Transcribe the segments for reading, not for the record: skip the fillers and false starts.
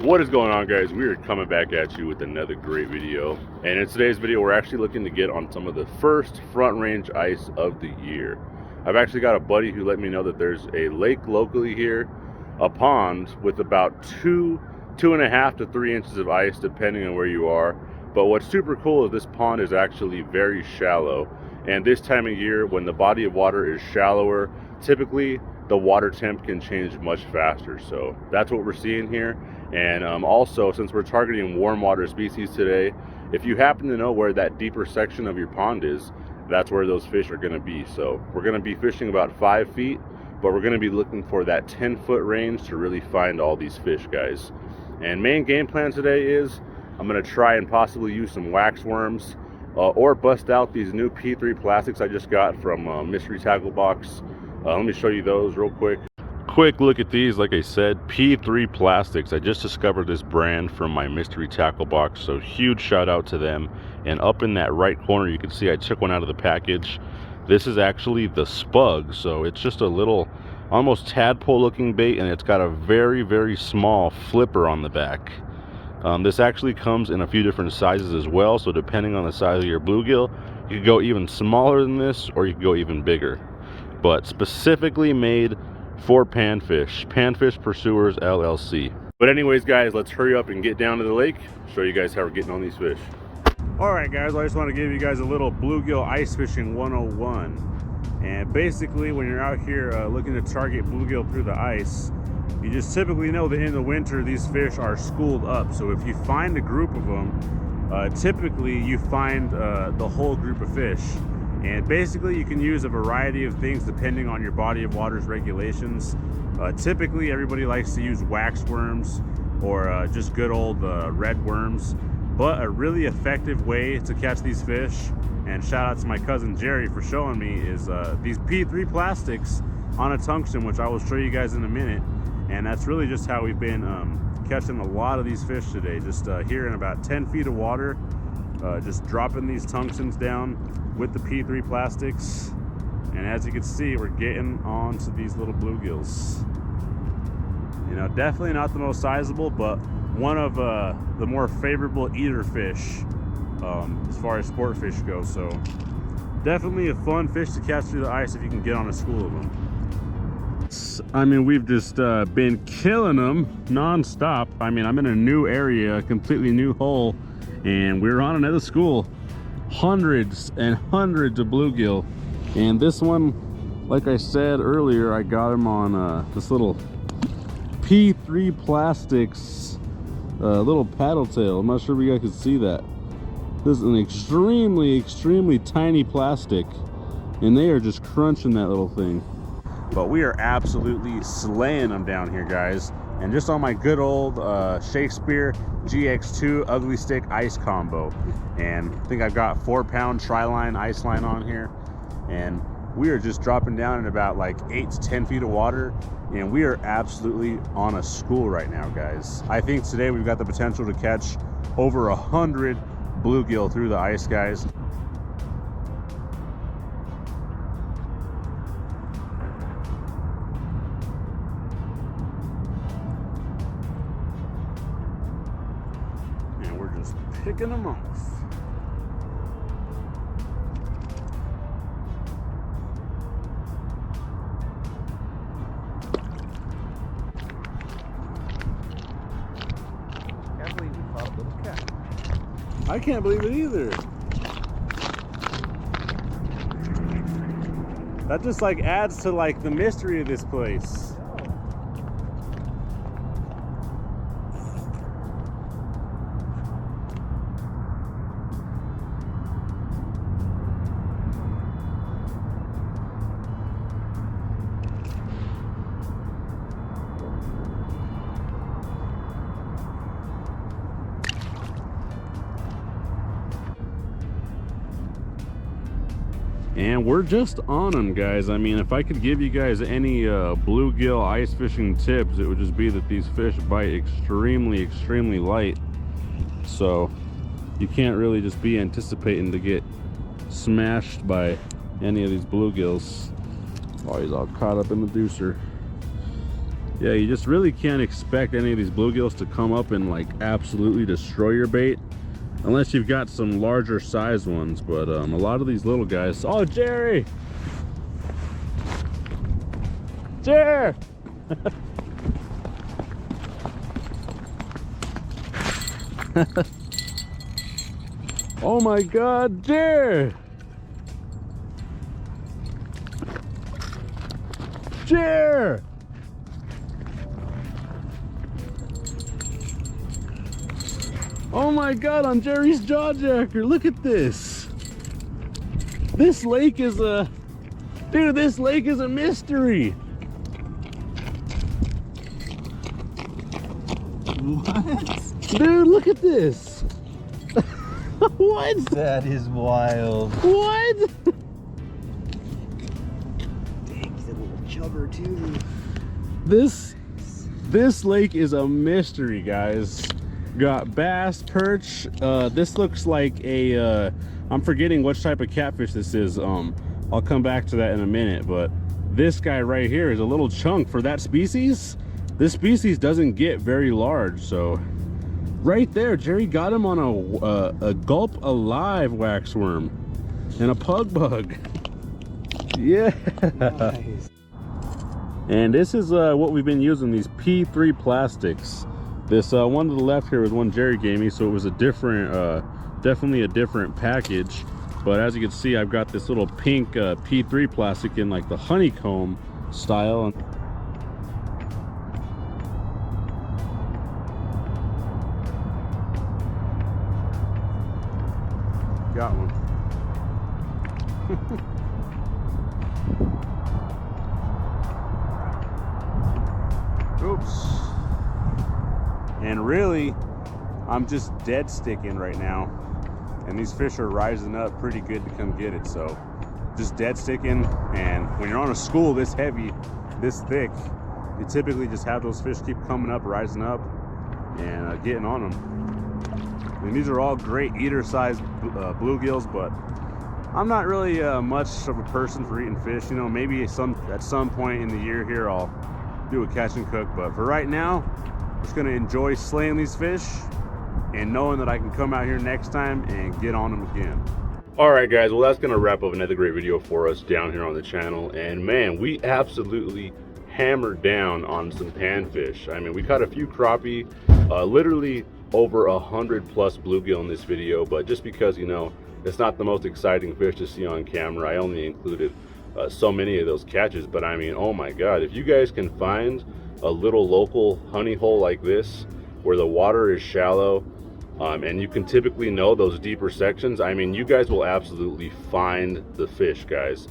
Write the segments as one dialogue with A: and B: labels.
A: What is going on, guys? We are coming back at you with another great video, and in today's video we're actually looking to get on some of the first front range ice of the year. I've actually got a buddy who let me know that there's a lake locally here, a pond with about 2.5 to 3 inches of ice depending on where you are. But what's super cool is this pond is actually very shallow, and this time of year when the body of water is shallower, typically the water temp can change much faster. So that's what we're seeing here. And also, since we're targeting warm water species today, if you happen to know where that deeper section of your pond is, that's where those fish are going to be. So we're going to be fishing about 5 feet, but we're going to be looking for that 10-foot range to really find all these fish, guys. And main game plan today is I'm going to try and possibly use some wax worms or bust out these new P3 plastics I just got from Mystery Tackle Box. Let me show you those real quick. Quick look at these. Like I said, P3 plastics. I just discovered this brand from my Mystery Tackle Box, so huge shout out to them. And up in that right corner you can see I took one out of the package. This is actually the Spug, so it's just a little almost tadpole looking bait, and it's got a very small flipper on the back. This actually comes in a few different sizes as well, so depending on the size of your bluegill, you could go even smaller than this or you could go even bigger. But specifically made for Panfish Pursuers LLC. But anyways, guys, let's hurry up and get down to the lake, show you guys how we're getting on these fish. All right, guys, I just want to give you guys a little bluegill ice fishing 101. And basically, when you're out here looking to target bluegill through the ice, you just typically know that in the winter these fish are schooled up. So if you find a group of them, typically you find the whole group of fish. And basically you can use a variety of things depending on your body of water's regulations. Typically everybody likes to use wax worms or just good old red worms. But a really effective way to catch these fish, and shout out to my cousin Jerry for showing me, is these P3 plastics on a tungsten, which I will show you guys in a minute. And that's really just how we've been catching a lot of these fish today. Just here in about 10 feet of water, just dropping these tungstens down with the P3 plastics. And as you can see, we're getting onto these little bluegills. You know, definitely not the most sizable, but one of the more favorable eater fish as far as sport fish go. So definitely a fun fish to catch through the ice if you can get on a school of them. I mean, we've just been killing them non-stop. I mean, I'm in a new area, a completely new hole, and we're on another school. Hundreds and hundreds of bluegill. And this one, like I said earlier, I got him on this little P3 plastics little paddle tail. I'm not sure if you guys can see that. This is an extremely tiny plastic, and they are just crunching that little thing. But we are absolutely slaying them down here, guys. And just on my good old Shakespeare GX2 Ugly Stick ice combo. And I think I've got 4-pound tri-line ice line on here. And we are just dropping down in about like 8 to 10 feet of water. And we are absolutely on a school right now, guys. I think today we've got the potential to catch over 100 bluegill through the ice, guys. And we're just picking them off. I can't believe it either. That just like adds to like the mystery of this place. And we're just on them, guys. I mean, if I could give you guys any bluegill ice fishing tips, it would just be that these fish bite extremely light. So you can't really just be anticipating to get smashed by any of these bluegills. Oh, he's all caught up in the deucer. Yeah, you just really can't expect any of these bluegills to come up and like absolutely destroy your bait unless you've got some larger size ones. But a lot of these little guys. Oh, Jerry! Jerry! Oh my God, Jerry! Jerry! Oh my God, on Jerry's jawjacker, look at this. This lake is a, dude, this lake is a mystery.
B: What?
A: Dude, look at this. What?
B: That is wild.
A: What?
B: Dang, he's a little chubber too.
A: This lake is a mystery, guys. Got bass, perch. This looks like a I'm forgetting which type of catfish this is. I'll come back to that in a minute, but this guy right here is a little chunk for that species. This species doesn't get very large, so right there, Jerry got him on a gulp alive waxworm and a pug bug. Yeah.
B: Nice.
A: And this is what we've been using, these P3 plastics. This one to the left here was one Jerry gave me, so it was a different, definitely a different package. But as you can see, I've got this little pink P3 plastic in like the honeycomb style. Got one. Oops. And really, I'm just dead sticking right now. And these fish are rising up pretty good to come get it. So just dead sticking. And when you're on a school this heavy, this thick, you typically just have those fish keep coming up, rising up, and getting on them. And these are all great eater sized bluegills, but I'm not really much of a person for eating fish. You know, maybe at some point in the year here I'll do a catch and cook, but for right now, I'm just gonna enjoy slaying these fish and knowing that I can come out here next time and get on them again. All right, guys, well, that's gonna wrap up another great video for us down here on the channel. And man, we absolutely hammered down on some panfish. I mean, we caught a few crappie, literally over 100 plus bluegill in this video, but just because, you know, it's not the most exciting fish to see on camera, I only included so many of those catches. But I mean, oh my God, if you guys can find a little local honey hole like this where the water is shallow, and you can typically know those deeper sections, I mean, you guys will absolutely find the fish, guys.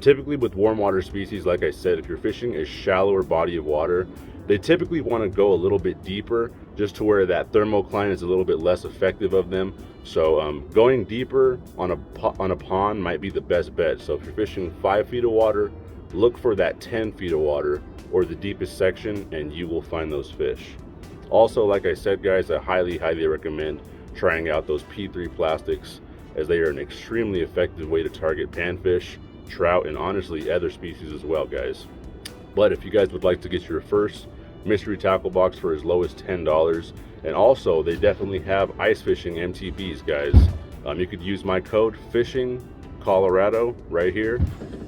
A: Typically with warm water species, like I said, if you're fishing a shallower body of water, they typically want to go a little bit deeper just to where that thermocline is a little bit less effective of them. So going deeper on a pond might be the best bet. So if you're fishing 5 feet of water, look for that 10 feet of water or the deepest section, and you will find those fish. Also, like I said, guys, I highly recommend trying out those P3 plastics, as they are an extremely effective way to target panfish, trout, and honestly other species as well, guys. But if you guys would like to get your first mystery tackle box for as low as $10, and also they definitely have ice fishing MTBs, guys. You could use my code FISHINGCOLORADO right here.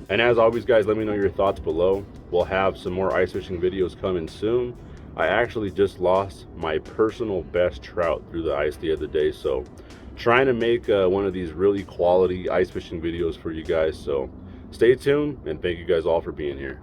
A: And as always, guys, let me know your thoughts below. We'll have some more ice fishing videos coming soon. I actually just lost my personal best trout through the ice the other day, so trying to make one of these really quality ice fishing videos for you guys. So stay tuned, and thank you guys all for being here.